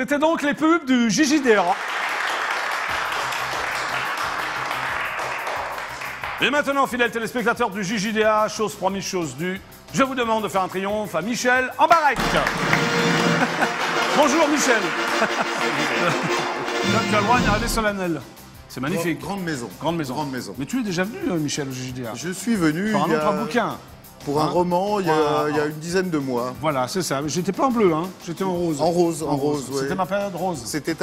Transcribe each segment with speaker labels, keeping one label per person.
Speaker 1: C'était donc les pubs du JJDA. Et maintenant, fidèles téléspectateurs du JJDA, chose promise, chose due, je vous demande de faire un triomphe à Michel en baraque. Bonjour Michel. Tu as le droit à une arrivée solennelle. C'est magnifique.
Speaker 2: Grande maison.
Speaker 1: Grande maison.
Speaker 2: Grande maison.
Speaker 1: Mais tu es déjà venu, Michel, au JJDA.
Speaker 2: Je suis venu
Speaker 1: Pour un autre bouquin.
Speaker 2: Pour un roman, il y a une dizaine de mois.
Speaker 1: Voilà, c'est ça. J'étais pas en bleu, hein. J'étais en rose.
Speaker 2: En rose, ouais.
Speaker 1: C'était ma période rose.
Speaker 2: C'était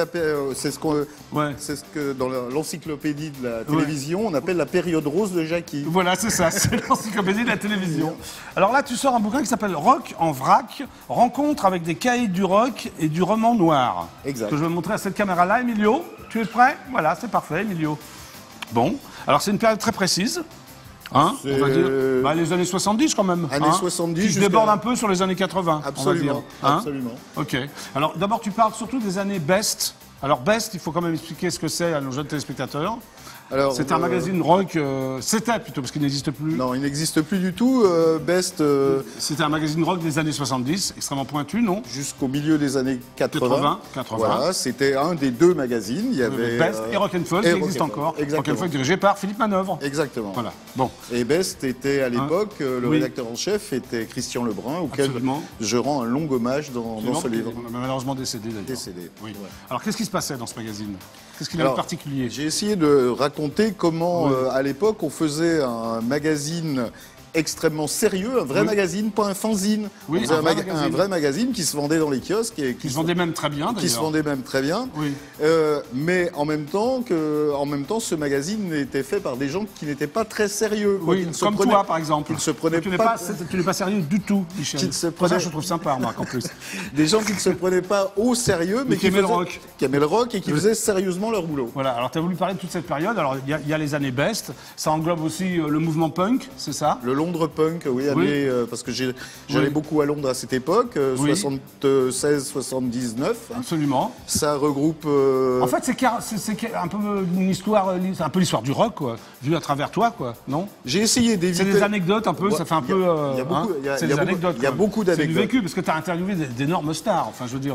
Speaker 2: c'est ce que dans l'encyclopédie de la télévision, on appelle la période rose de Jackie.
Speaker 1: Voilà, c'est ça. C'est l'encyclopédie de la télévision. Alors là, tu sors un bouquin qui s'appelle Rock en vrac, rencontre avec des caïds du rock et du roman noir.
Speaker 2: Exact.
Speaker 1: Que je vais montrer à cette caméra-là. Emilio, tu es prêt? Voilà, c'est parfait, Emilio. Bon, alors c'est une période très précise. Hein, on va dire, les années 70 quand même.
Speaker 2: Années 70.
Speaker 1: Qui se déborde un peu sur les années 80.
Speaker 2: Absolument.
Speaker 1: On va dire. Hein,
Speaker 2: absolument.
Speaker 1: Ok. Alors d'abord, tu parles surtout des années Best. Alors Best, il faut quand même expliquer ce que c'est à nos jeunes téléspectateurs. C'est un magazine rock, c'était plutôt, parce qu'il n'existe plus.
Speaker 2: Non, il n'existe plus du tout. Best.
Speaker 1: C'était un magazine rock des années 70, extrêmement pointu, non?
Speaker 2: Jusqu'au milieu des années 80.
Speaker 1: 80.
Speaker 2: Voilà, c'était un des deux magazines. Il y avait
Speaker 1: Best et Rock'n'Fall, qui existe encore. Rock'n'Fall dirigé par Philippe Manœuvre.
Speaker 2: Exactement.
Speaker 1: Voilà. Bon.
Speaker 2: Et Best était à l'époque, le rédacteur en chef était Christian Lebrun, auquel je rends un long hommage dans ce livre.
Speaker 1: On a malheureusement décédé d'ailleurs.
Speaker 2: Décédé.
Speaker 1: Oui. Ouais. Alors qu'est-ce qui se passait dans ce magazine? Qu'est-ce qu'il y avait de particulier?
Speaker 2: J'ai essayé de raconter comment, à l'époque, on faisait un magazine extrêmement sérieux, un vrai magazine, pas un fanzine.
Speaker 1: Oui,
Speaker 2: on faisait un vrai magazine qui se vendait dans les kiosques. Et
Speaker 1: qui se vendait même très bien, d'ailleurs.
Speaker 2: Qui se vendait même très bien. Oui. Mais en même temps, ce magazine était fait par des gens qui n'étaient pas très sérieux.
Speaker 1: Oui, comme toi, par exemple. Tu n'es pas sérieux du tout, Michel.
Speaker 2: Ça,
Speaker 1: je trouve sympa, remarque, en plus.
Speaker 2: Des gens qui ne se prenaient pas au sérieux, mais qui aimaient le rock et qui faisaient sérieusement leur boulot.
Speaker 1: Voilà, alors tu as voulu parler de toute cette période. Alors, il y a les années Best. Ça englobe aussi le mouvement punk, c'est ça?
Speaker 2: Le Londres punk, parce que j'allais beaucoup à Londres à cette époque, 76-79.
Speaker 1: Absolument.
Speaker 2: Ça regroupe...
Speaker 1: En fait, c'est un peu une histoire, c'est un peu l'histoire du rock, quoi, vu à travers toi, quoi, non?
Speaker 2: J'ai essayé d'éviter...
Speaker 1: C'est des anecdotes un peu, ça fait un peu...
Speaker 2: Il y a beaucoup,
Speaker 1: c'est des anecdotes.
Speaker 2: Il y a beaucoup d'anecdotes.
Speaker 1: C'est du vécu, parce que tu as interviewé d'énormes stars, enfin, je veux dire...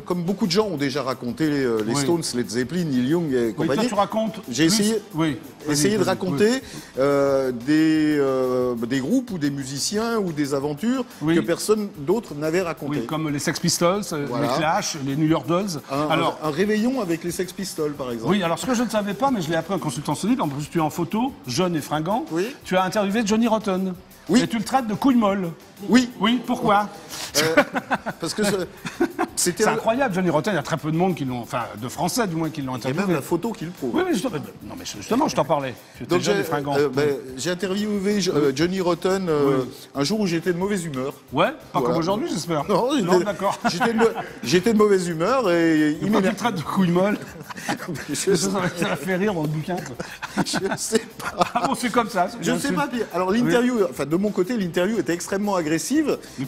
Speaker 2: Comme beaucoup de gens ont déjà raconté les Stones, Led Zeppelin, Neil Young et compagnie.
Speaker 1: Toi, tu racontes.
Speaker 2: J'ai essayé de raconter des groupes ou des musiciens ou des aventures que personne d'autre n'avait raconté.
Speaker 1: Oui, comme les Sex Pistols, les Clash, les New York Dolls.
Speaker 2: Un réveillon avec les Sex Pistols, par exemple.
Speaker 1: Oui, alors ce que je ne savais pas, mais je l'ai appris en consultant ce livre, en plus tu es en photo, jeune et fringant, tu as interviewé Johnny Rotten. Oui. Et tu le traites de couille molle.
Speaker 2: Oui.
Speaker 1: Oui, pourquoi?
Speaker 2: Parce que
Speaker 1: c'est incroyable, Johnny Rotten, il y a très peu de monde qui l'ont, enfin, de Français du moins qui l'ont interviewé.
Speaker 2: Il y a même la photo qui le prouve.
Speaker 1: Oui, mais justement, je t'en parlais.
Speaker 2: Donc j'ai interviewé Johnny Rotten un jour où j'étais de mauvaise humeur.
Speaker 1: Ouais, pas comme aujourd'hui, j'espère.
Speaker 2: Non,
Speaker 1: d'accord.
Speaker 2: J'étais de mauvaise humeur et
Speaker 1: il me traite de couille molle. Ça m'a fait rire dans le bouquin.
Speaker 2: Je ne sais pas.
Speaker 1: Ah bon, c'est comme ça.
Speaker 2: Je ne sais pas dire. Alors l'interview, enfin de mon côté, l'interview était extrêmement agressive.
Speaker 1: Tu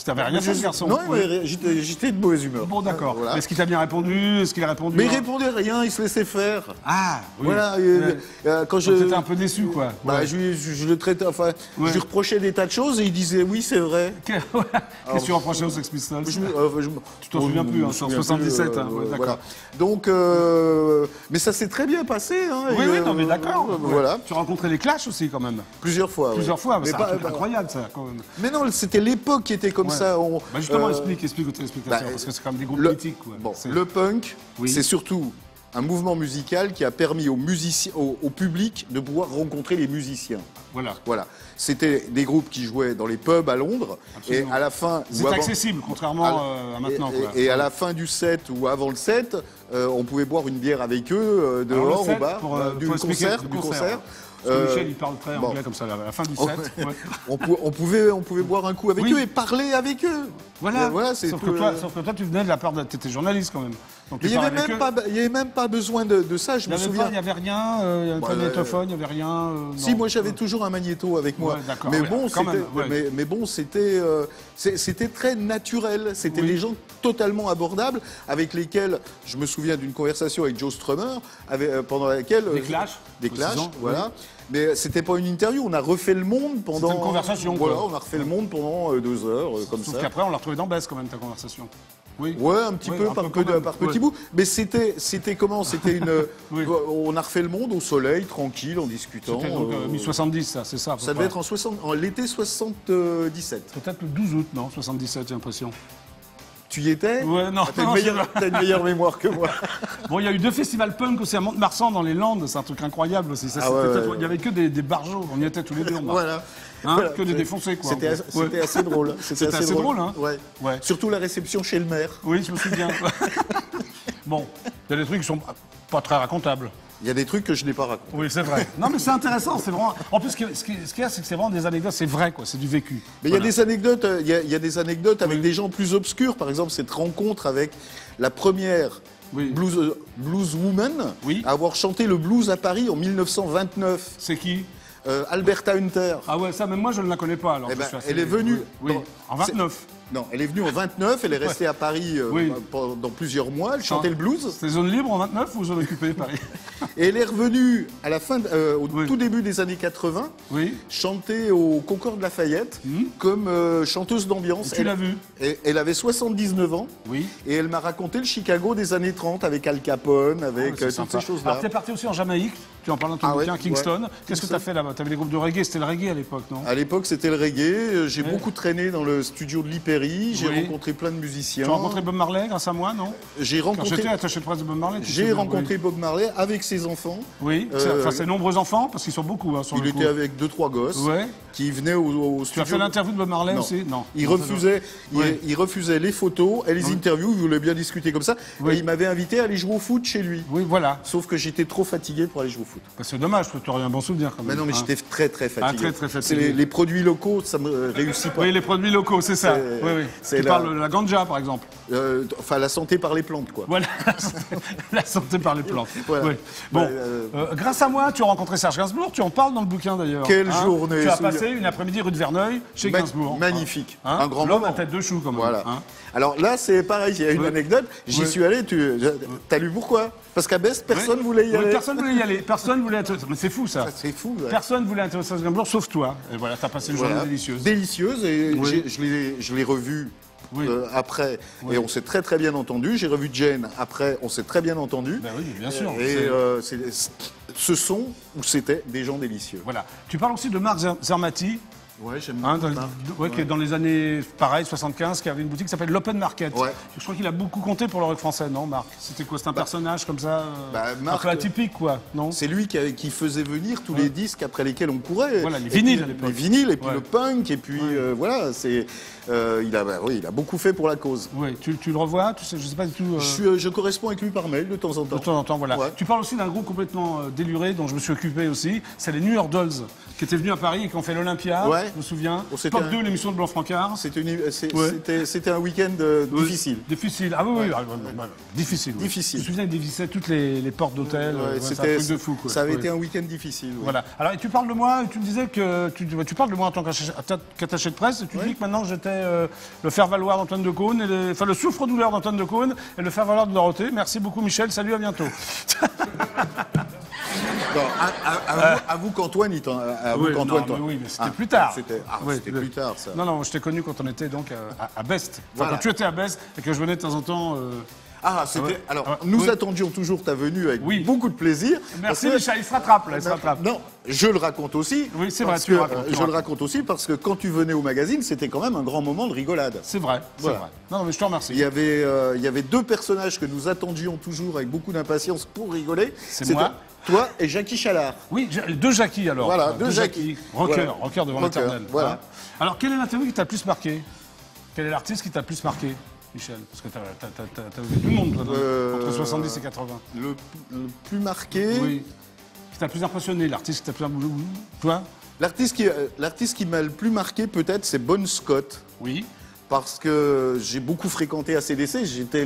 Speaker 1: n'avais rien fait, ce garçon.
Speaker 2: Non, j'étais de mauvaise humeur.
Speaker 1: Bon, d'accord. Voilà. Est-ce qu'il t'a bien répondu? Est-ce qu'il a répondu?
Speaker 2: Mais il répondait rien, il se laissait faire.
Speaker 1: Ah, oui.
Speaker 2: Voilà. Quand
Speaker 1: j'étais un peu déçu, quoi.
Speaker 2: Je le traitais, enfin, je lui reprochais des tas de choses et il disait oui, c'est vrai.
Speaker 1: Qu'est-ce que tu reprochais aux Sex Pistols? Tu t'en souviens plus, sur 77.
Speaker 2: D'accord. Donc, mais ça s'est très bien passé.
Speaker 1: Oui, non, mais d'accord.
Speaker 2: Voilà.
Speaker 1: Tu as rencontré les Clash aussi, quand même.
Speaker 2: Plusieurs fois.
Speaker 1: Plusieurs fois, mais c'est incroyable, ça, quand même.
Speaker 2: Mais non, c'était l'époque qui était comme ça.
Speaker 1: Justement, explique aux téléspectateurs, parce que c'est quand même des groupes politiques.
Speaker 2: Bon, le punk, c'est surtout un mouvement musical qui a permis au public de pouvoir rencontrer les musiciens. Voilà. C'était des groupes qui jouaient dans les pubs à Londres.
Speaker 1: Absolument.
Speaker 2: Et à la fin...
Speaker 1: C'est accessible, contrairement à maintenant.
Speaker 2: Et à la fin du set ou avant le set, on pouvait boire une bière avec eux dehors, au bar, du concert.
Speaker 1: Michel, il parle très anglais comme ça, à la fin du set.
Speaker 2: On pouvait boire un coup avec eux et parler avec eux.
Speaker 1: Voilà. Sauf que toi, tu venais de la part de... Tu étais journaliste quand même. Donc,
Speaker 2: il n'y avait même pas besoin de ça, je me souviens.
Speaker 1: Il n'y avait rien, un magnétophone, il n'y avait rien.
Speaker 2: Si, moi j'avais toujours un magnéto avec moi. Mais bon, c'était très naturel. C'était des gens totalement abordables avec lesquels, je me souviens d'une conversation avec Joe Strummer, pendant laquelle...
Speaker 1: Des clashs,
Speaker 2: voilà. Mais c'était pas une interview, on a refait le monde pendant...
Speaker 1: C'était une conversation.
Speaker 2: Voilà, on a refait le monde pendant 2 heures, comme ça.
Speaker 1: Sauf qu'après, on l'a retrouvé dans Best quand même, ta conversation.
Speaker 2: Oui. Ouais, un petit peu, par petit bout. Mais c'était comment? C'était une... On a refait le monde au soleil, tranquille, en discutant.
Speaker 1: C'était donc mi-70, ça, c'est ça?
Speaker 2: Ça devait être en l'été 77.
Speaker 1: Peut-être le 12 août, non? 77, j'ai l'impression.
Speaker 2: Tu y étais?
Speaker 1: Ouais, non.
Speaker 2: T'as une meilleure mémoire que moi.
Speaker 1: Bon, il y a eu 2 festivals punk aussi à Mont-de-Marsan, dans les Landes. C'est un truc incroyable aussi. Ça, il y avait que des barjots. On y était tous les deux.
Speaker 2: Voilà.
Speaker 1: Voilà. Que des défoncés, quoi.
Speaker 2: C'était assez drôle.
Speaker 1: C'était assez drôle, hein?
Speaker 2: Ouais. Surtout la réception chez le maire.
Speaker 1: Oui, je me souviens. Bon, il y a des trucs qui sont pas très racontables.
Speaker 2: Il y a des trucs que je n'ai pas racontés.
Speaker 1: Oui, c'est vrai. Non, mais c'est intéressant, c'est vraiment... En plus, ce qu'il y a, c'est que c'est vraiment des anecdotes, c'est vrai, quoi, c'est du vécu.
Speaker 2: Mais il y a des anecdotes, il y a des anecdotes avec des gens plus obscurs. Par exemple, cette rencontre avec la première blues woman à avoir chanté le blues à Paris en 1929.
Speaker 1: C'est qui?
Speaker 2: Alberta Hunter.
Speaker 1: Ah ouais, ça, même moi, je ne la connais pas. Alors,
Speaker 2: elle est venue...
Speaker 1: en 29.
Speaker 2: Non, elle est venue en 29, elle est restée à Paris pendant plusieurs mois, elle chantait le blues.
Speaker 1: C'était zone libre en 29 ou zone occupée, Paris?
Speaker 2: Et elle est revenue à la fin, au tout début des années 80, chanter au Concorde Lafayette comme chanteuse d'ambiance.
Speaker 1: Tu l'as vue?
Speaker 2: Elle avait 79 ans, et elle m'a raconté le Chicago des années 30 avec Al Capone, avec toutes ces choses-là.
Speaker 1: Alors, t'es parti aussi en Jamaïque, tu en parles dans ton bouquin, Kingston. Qu'est-ce que t'as fait là-bas? T'avais des groupes de reggae, c'était le reggae à l'époque, non?
Speaker 2: À l'époque, c'était le reggae. J'ai beaucoup traîné dans le studio de l'Hyper. J'ai rencontré plein de musiciens.
Speaker 1: Tu as rencontré Bob Marley grâce à moi, non?
Speaker 2: J'ai rencontré...
Speaker 1: J'étais attaché de presse de Bob Marley.
Speaker 2: J'ai rencontré Bob Marley avec ses enfants.
Speaker 1: Oui, enfin ses nombreux enfants, parce qu'ils sont beaucoup sur le coup.
Speaker 2: Il était avec 2-3 gosses qui venaient au studio.
Speaker 1: Tu as fait l'interview de Bob Marley aussi? Non.
Speaker 2: Il refusait les photos et les interviews, il voulait bien discuter comme ça. Et il m'avait invité à aller jouer au foot chez lui.
Speaker 1: Oui, voilà.
Speaker 2: Sauf que j'étais trop fatigué pour aller jouer au foot.
Speaker 1: C'est dommage, tu aurais un bon souvenir quand même.
Speaker 2: Mais non, mais j'étais très très fatigué.
Speaker 1: Très fatigué.
Speaker 2: Les produits locaux, ça me réussit pas.
Speaker 1: Oui, les produits locaux, c'est ça. Tu parles de la ganja, par exemple.
Speaker 2: Enfin, la santé par les plantes, quoi.
Speaker 1: Voilà, la santé par les plantes. Voilà. Bon, grâce à moi, tu as rencontré Serge Gainsbourg, tu en parles dans le bouquin d'ailleurs.
Speaker 2: Quelle journée!
Speaker 1: Tu as passé une après-midi rue de Verneuil chez Gainsbourg.
Speaker 2: Magnifique. Un grand moment.
Speaker 1: L'homme à tête de chou, comme
Speaker 2: voilà. Alors là, c'est pareil, il y a une anecdote. J'y suis allé, t'as lu pourquoi? Parce qu'à Best, personne voulait y aller.
Speaker 1: Personne voulait y aller. Personne voulait être... Mais c'est fou, ça.
Speaker 2: C'est fou,
Speaker 1: Personne voulait être Serge Gainsbourg, sauf toi. Et voilà, t'as passé une journée délicieuse.
Speaker 2: Délicieuse, et je l'ai revu après, et on s'est très très bien entendu. J'ai revu Jane après, on s'est très bien entendu.
Speaker 1: Ben oui, bien sûr.
Speaker 2: Et ce sont, ou c'était, des gens délicieux.
Speaker 1: Voilà. Tu parles aussi de Marc Zermati.
Speaker 2: Ouais, j'aime bien.
Speaker 1: Qui est dans les années, pareil, 75, qui avait une boutique qui s'appelle l'Open Market. Je crois qu'il a beaucoup compté pour le rock français, non, Marc? C'était quoi? C'est un personnage comme ça, un peu atypique, quoi, non?
Speaker 2: C'est lui qui faisait venir tous les disques après lesquels on courait.
Speaker 1: Voilà, les vinyles à l'époque.
Speaker 2: Les vinyles, et puis le punk, et puis voilà, c'est... il a beaucoup fait pour la cause.
Speaker 1: Oui, tu le revois, je sais pas du tout...
Speaker 2: Je corresponds avec lui par mail de temps en temps.
Speaker 1: De temps en temps, voilà. Tu parles aussi d'un groupe complètement déluré dont je me suis occupé aussi, c'est les New York Dolls, qui étaient venus à Paris et qui ont fait l'Olympia, je me souviens. Pop 2, l'émission de Blanc-Francard.
Speaker 2: C'était un week-end difficile.
Speaker 1: Difficile, ah oui, difficile.
Speaker 2: Difficile.
Speaker 1: Je me souviens, ils dévissaient toutes les portes d'hôtel, c'est un truc de fou, quoi.
Speaker 2: Ça avait été un week-end difficile.
Speaker 1: Voilà. Alors, et tu parles de moi, tu me disais que... Tu parles de moi en tant qu'attaché de presse, et tu dis que maintenant j'étais le faire-valoir d'Antoine de Caunes, enfin le souffre-douleur d'Antoine de Caunes et le faire-valoir de Dorothée. Merci beaucoup, Michel. Salut, à bientôt.
Speaker 2: Avoue qu'Antoine,
Speaker 1: oui, mais c'était plus tard.
Speaker 2: C'était plus tard, ça.
Speaker 1: Non, je t'ai connu quand on était donc à Best. Enfin, quand tu étais à Best et que je venais de temps en temps...
Speaker 2: c'était... Alors, nous attendions toujours ta venue avec beaucoup de plaisir.
Speaker 1: Merci, Michel, il se rattrape, là, il se rattrape.
Speaker 2: Non, je le raconte aussi.
Speaker 1: Oui, c'est vrai,
Speaker 2: je le raconte aussi parce que quand tu venais au magazine, c'était quand même un grand moment de rigolade.
Speaker 1: C'est vrai, c'est vrai. Non, mais je te remercie.
Speaker 2: Il y avait 2 personnages que nous attendions toujours avec beaucoup d'impatience pour rigoler.
Speaker 1: C'est moi.
Speaker 2: Toi et Jackie Chalard.
Speaker 1: Oui, 2 Jackie alors.
Speaker 2: Voilà, 2 Jackie.
Speaker 1: Rocker devant l'éternel.
Speaker 2: Voilà.
Speaker 1: Alors, quelle est l'interview qui t'a le plus marqué? Quel est l'artiste qui t'a le plus marqué, Michel? Parce que t'as vu tout le monde, toi, entre 70 et 80.
Speaker 2: Le plus marqué...
Speaker 1: Oui. Qui t'a le plus impressionné, l'artiste qui t'a le plus... Toi?
Speaker 2: L'artiste qui m'a le plus marqué, peut-être, c'est Bon Scott.
Speaker 1: Oui.
Speaker 2: Parce que j'ai beaucoup fréquenté ACDC, j'étais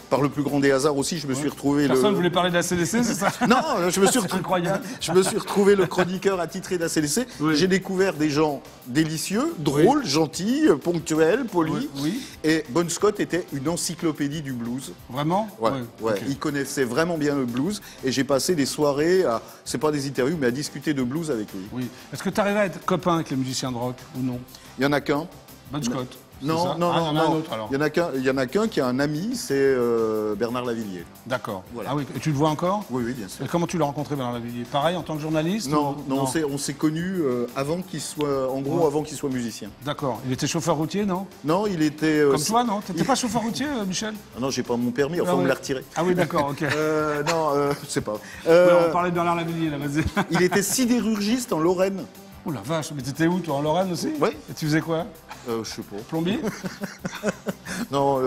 Speaker 2: par le plus grand des hasards aussi, je me suis retrouvé...
Speaker 1: Personne ne voulait parler d'ACDC, c'est ça?
Speaker 2: Non, je me suis
Speaker 1: incroyable.
Speaker 2: Je me suis retrouvé le chroniqueur attitré d'ACDC. J'ai découvert des gens délicieux, drôles, gentils, ponctuels, polis. Et Bon Scott était une encyclopédie du blues.
Speaker 1: Vraiment?
Speaker 2: Ouais. Okay. Il connaissait vraiment bien le blues. Et j'ai passé des soirées à, c'est pas des interviews, mais à discuter de blues avec lui.
Speaker 1: Oui. Est-ce que tu arrivais à être copain avec les musiciens de rock ou non?
Speaker 2: Il n'y en a qu'un.
Speaker 1: Bon Scott.
Speaker 2: Non, il y en a qu'un qui a un ami, c'est Bernard Lavilliers.
Speaker 1: D'accord. Voilà. Ah oui, et tu le vois encore?
Speaker 2: Oui, bien sûr.
Speaker 1: Et comment tu l'as rencontré, Bernard Lavilliers? Pareil, en tant que journaliste?
Speaker 2: Non, on s'est connus avant qu'il soit, avant qu'il soit musicien.
Speaker 1: D'accord. Il était chauffeur routier, non?
Speaker 2: Non, il était...
Speaker 1: Comme toi, non? T'étais pas chauffeur routier, Michel?
Speaker 2: Non, j'ai pas mon permis, enfin, on me l'a retiré.
Speaker 1: Ah oui, d'accord, ok.
Speaker 2: Non, je sais pas.
Speaker 1: On parlait de Bernard Lavilliers, là, vas-y.
Speaker 2: Il était sidérurgiste en Lorraine.
Speaker 1: Oh la vache, mais t'étais où, toi, en Lorraine aussi?
Speaker 2: Oui.
Speaker 1: Et tu faisais quoi?
Speaker 2: Je sais pas.
Speaker 1: Plombier?
Speaker 2: Non,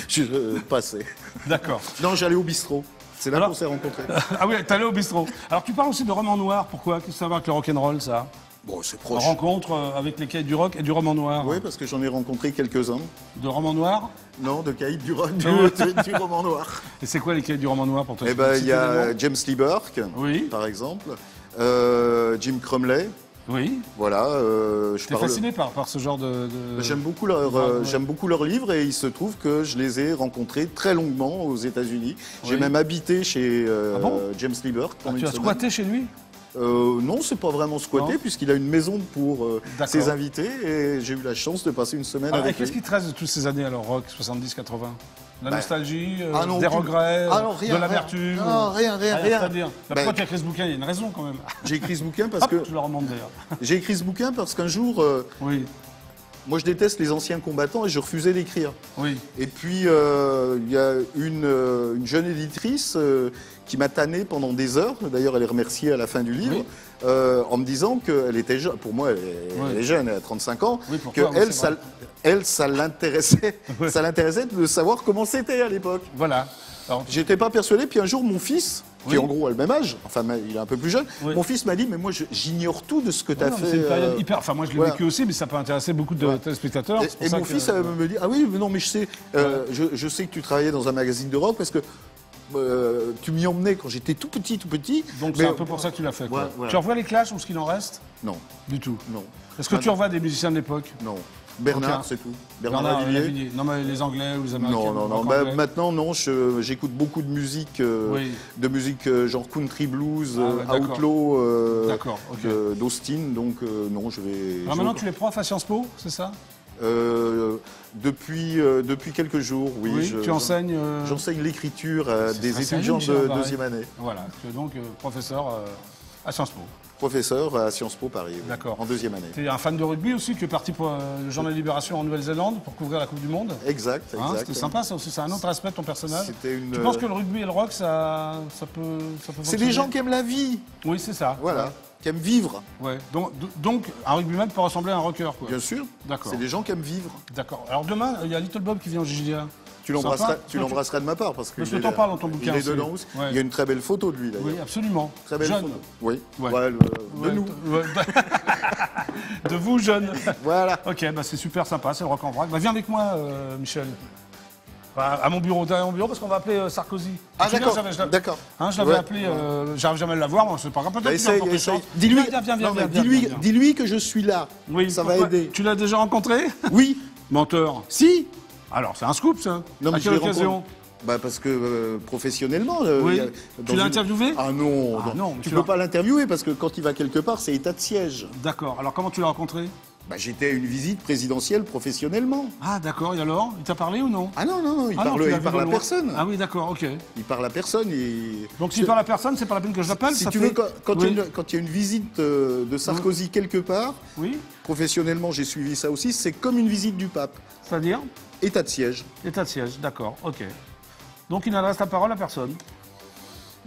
Speaker 2: je passais.
Speaker 1: D'accord.
Speaker 2: Non, j'allais au bistrot. C'est là qu'on s'est rencontrés.
Speaker 1: Ah oui, t'allais au bistrot. Alors tu parles aussi de roman noir, pourquoi? Qu'est-ce que ça va avec le rock'n'roll, ça?
Speaker 2: Bon, c'est proche.
Speaker 1: Rencontre avec les caïds du rock et du roman noir.
Speaker 2: Oui, parce que j'en ai rencontré quelques-uns.
Speaker 1: De roman noir?
Speaker 2: Non, de caïds du rock, du roman noir.
Speaker 1: Et c'est quoi les caïds du roman noir pour toi?
Speaker 2: Eh ben, il y a James Lee Burke, par exemple. Jim Crumley.
Speaker 1: Oui.
Speaker 2: Voilà.
Speaker 1: T'es fasciné par ce genre de...
Speaker 2: J'aime beaucoup leurs livres et il se trouve que je les ai rencontrés très longuement aux États-Unis. J'ai même habité chez James Lee Burke pendant une semaine.
Speaker 1: Tu as squatté chez lui?
Speaker 2: Non, c'est pas vraiment squatté puisqu'il a une maison pour ses invités et j'ai eu la chance de passer une semaine avec lui.
Speaker 1: Qu'est-ce qui te reste de toutes ces années alors, rock, 70-80? La nostalgie, des regrets, de l'amertume?
Speaker 2: Non, rien.
Speaker 1: C'est-à-dire, pourquoi tu as écrit ce bouquin? Il y a une raison quand même.
Speaker 2: J'ai écrit ce bouquin parce que...
Speaker 1: Je le remonte d'ailleurs.
Speaker 2: J'ai écrit ce bouquin parce qu'un jour... Moi, je déteste les anciens combattants et je refusais d'écrire.
Speaker 1: Oui.
Speaker 2: Et puis, il y a une jeune éditrice qui m'a tanné pendant des heures. D'ailleurs, elle est remerciée à la fin du livre, en me disant qu'elle était jeune. Pour moi, elle est jeune, elle a 35 ans. Oui, ça l'intéressait. Ça l'intéressait de savoir comment c'était à l'époque.
Speaker 1: Voilà.
Speaker 2: J'étais pas persuadé. Puis un jour, mon fils, qui en gros a le même âge, enfin il est un peu plus jeune, mon fils m'a dit mais moi j'ignore tout de ce que tu as fait.
Speaker 1: C'est une période hyper... Enfin moi je l'ai vécu aussi, mais ça peut intéresser beaucoup de téléspectateurs.
Speaker 2: Et mon fils me dit ah oui mais non mais je sais, je sais que tu travaillais dans un magazine de rock parce que tu m'y emmenais quand j'étais tout petit.
Speaker 1: Donc c'est un peu pour ça que tu l'as fait. Quoi. Tu revois les Clash ou ce qu'il en reste? Non. Du tout? Non. Est-ce que tu revois des musiciens de l'époque?
Speaker 2: Non. Bernard, c'est tout. Bernard Lavilliers.
Speaker 1: Non, mais les Anglais ou les Américains?
Speaker 2: Non. Maintenant, non. J'écoute beaucoup de musique, genre country blues, outlaw, d'Austin. Donc, non, je vais...
Speaker 1: Alors maintenant, tu es prof à Sciences Po, c'est ça?
Speaker 2: Depuis quelques jours, oui.
Speaker 1: Tu enseignes
Speaker 2: J'enseigne l'écriture à des étudiants de deuxième année.
Speaker 1: Voilà, tu es donc professeur à Sciences Po.
Speaker 2: Professeur à Sciences Po Paris, en deuxième année.
Speaker 1: Tu es un fan de rugby aussi, tu es parti pour le journal Libération en Nouvelle-Zélande pour couvrir la Coupe du Monde.
Speaker 2: Exact.
Speaker 1: C'était sympa ça aussi, c'est un autre aspect de ton personnage. Tu penses que le rugby et le rock, ça peut
Speaker 2: c'est des gens qui aiment la vie.
Speaker 1: Oui, c'est ça.
Speaker 2: Voilà. Qui aiment vivre.
Speaker 1: Ouais. Donc un rugbyman peut ressembler à un rocker, quoi.
Speaker 2: Bien sûr.
Speaker 1: D'accord.
Speaker 2: C'est des gens qui aiment vivre.
Speaker 1: D'accord. Alors demain, il y a Little Bob qui vient au JJA.
Speaker 2: Tu l'embrasseras de ma part parce que
Speaker 1: je t'en parle dans ton bouquin.
Speaker 2: Il est dedans aussi. Il y a une très belle photo de lui d'ailleurs.
Speaker 1: Oui, absolument.
Speaker 2: Très belle photo. Oui. De nous.
Speaker 1: De vous jeunes.
Speaker 2: Voilà.
Speaker 1: Ok, c'est super sympa, c'est le rock en vrac. Viens avec moi, Michel. À mon bureau, derrière mon bureau, parce qu'on va appeler Sarkozy.
Speaker 2: Ah d'accord.
Speaker 1: Je l'avais appelé, j'arrive jamais à l'avoir, c'est pas grave. Peut-être
Speaker 2: dis-lui que je suis là.
Speaker 1: Oui,
Speaker 2: ça va aider.
Speaker 1: Tu l'as déjà rencontré?
Speaker 2: Oui.
Speaker 1: Menteur.
Speaker 2: Si.
Speaker 1: Alors, c'est un scoop, ça.
Speaker 2: Non,
Speaker 1: à quelle occasion?
Speaker 2: Parce que professionnellement...
Speaker 1: Tu l'as interviewé?
Speaker 2: Ah non, tu ne peux pas l'interviewer parce que quand il va quelque part, c'est état de siège.
Speaker 1: D'accord. Alors, comment tu l'as rencontré?
Speaker 2: J'étais à une visite présidentielle professionnellement.
Speaker 1: Ah d'accord, et alors? Il t'a parlé ou non?
Speaker 2: Ah non, il parle à personne.
Speaker 1: Ah oui, d'accord, ok.
Speaker 2: Il parle à personne et...
Speaker 1: Donc s'il parle à personne, c'est pas la peine que je l'appelle?
Speaker 2: Si tu veux, quand il y a une visite de Sarkozy quelque part, professionnellement j'ai suivi ça aussi, c'est comme une visite du pape.
Speaker 1: C'est-à-dire?
Speaker 2: État de siège.
Speaker 1: État de siège, d'accord, ok. Donc il n'adresse la parole à personne.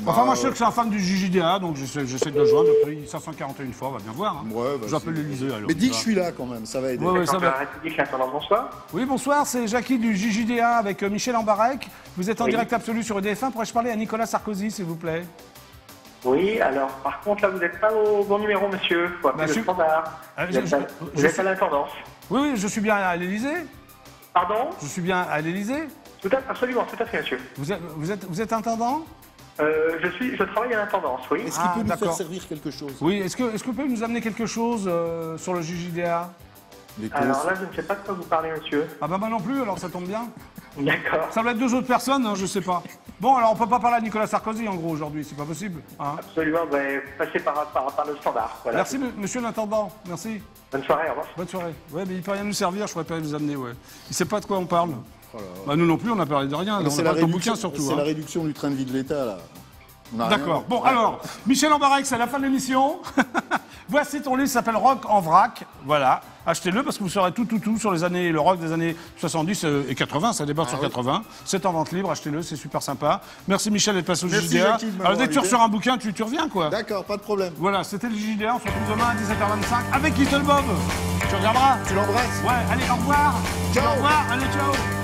Speaker 1: Enfin, moi je sais que c'est un fan du JJDA, donc j'essaie de le joindre depuis 541 fois, on va bien voir. J'appelle l'Élysée alors.
Speaker 2: Mais dis que je suis là quand même, ça va aider.
Speaker 3: Ça va. Bonsoir.
Speaker 1: Oui, bonsoir, c'est Jackie du JJDA avec Michel Ambarek. Vous êtes en direct absolu sur EDF1. Pourrais-je parler à Nicolas Sarkozy, s'il vous plaît?
Speaker 3: Oui, alors par contre là vous n'êtes pas au bon numéro, monsieur. Faut appeler le standard. Vous êtes à l'intendance.
Speaker 1: Oui, je suis bien à l'Élysée.
Speaker 3: Pardon?
Speaker 1: Je suis bien à l'Élysée.
Speaker 3: Absolument, tout à fait, monsieur.
Speaker 1: Vous êtes intendant?
Speaker 3: Je travaille à l'intendance, oui.
Speaker 2: Est-ce qu'il peut nous faire servir quelque chose?
Speaker 1: Oui, est-ce que vous pouvez nous amener quelque chose sur le JJDA?
Speaker 3: Alors là, je ne sais pas de quoi vous parlez, monsieur.
Speaker 1: Ah bah moi non plus, alors ça tombe bien.
Speaker 3: D'accord.
Speaker 1: Ça va être 2 autres personnes, hein, je sais pas. Bon, alors on peut pas parler à Nicolas Sarkozy en gros aujourd'hui, c'est pas possible. Hein.
Speaker 3: Absolument, passez par le standard. Voilà.
Speaker 1: Merci monsieur l'intendant, merci.
Speaker 3: Bonne soirée, au revoir.
Speaker 1: Bonne soirée. Ouais, mais il peut rien nous servir, je pourrais pas vous amener, ouais. Il sait pas de quoi on parle. Oh là là. Bah, nous non plus, on a parlé de rien. On a parlé de ton bouquin surtout.
Speaker 2: C'est la réduction du train de vie de l'État, là.
Speaker 1: D'accord. Bon, alors, Michel Ambaraix, c'est la fin de l'émission. Voici ton livre, s'appelle Rock en vrac. Voilà. Achetez-le parce que vous saurez tout sur le rock des années 70 et 80. Ça déborde sur 80. C'est en vente libre. Achetez-le, c'est super sympa. Merci Michel d'être passé au JDA. Alors, dès que tu reçois un bouquin, tu reviens, quoi.
Speaker 2: D'accord, pas de problème.
Speaker 1: Voilà, c'était le JDA. On se retrouve demain à 17h25 avec Little Bob. Tu regarderas.
Speaker 2: Tu l'embrasses.
Speaker 1: Ouais, allez, au revoir.
Speaker 2: Ciao.
Speaker 1: Au revoir. Allez, ciao.